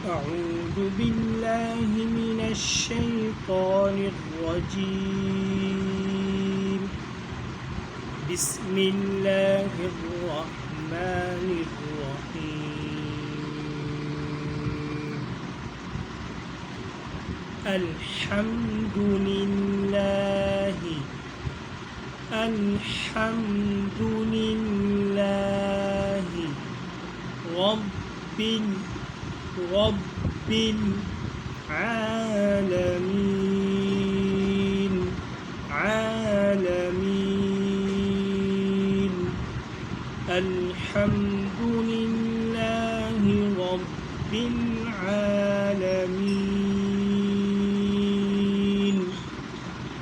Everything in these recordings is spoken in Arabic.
أعوذ بالله من الشيطان الرجيم. بسم الله الرحمن الرحيم. الحمد لله رب العالمين الحمد لله رب العالمين.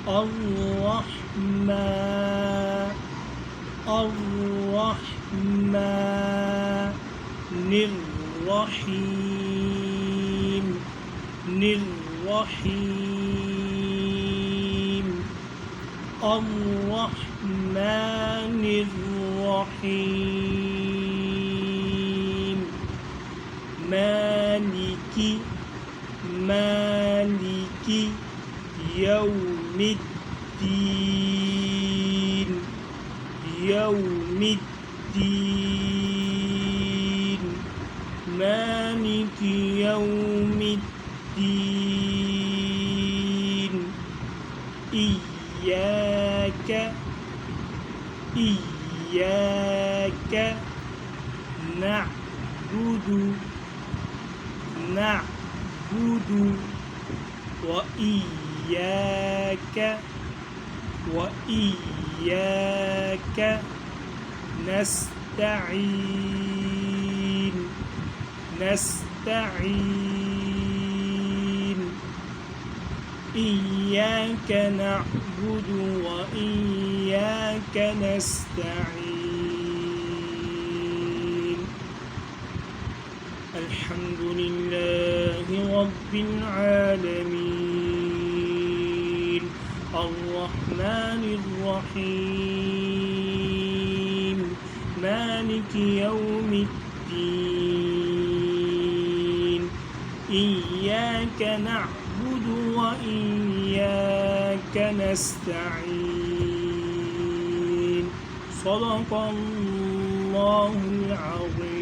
الرحمن الرحيم الرحمن الرحيم. مالك يوم الدين مالك يوم الدين. إياك نعبد وإياك نستعين. إياك نعبد وإياك نستعين. الحمد لله رب العالمين الرحمن الرحيم مالك يوم الدين. إياك نعبد وإياك نستعين. صدق الله العظيم.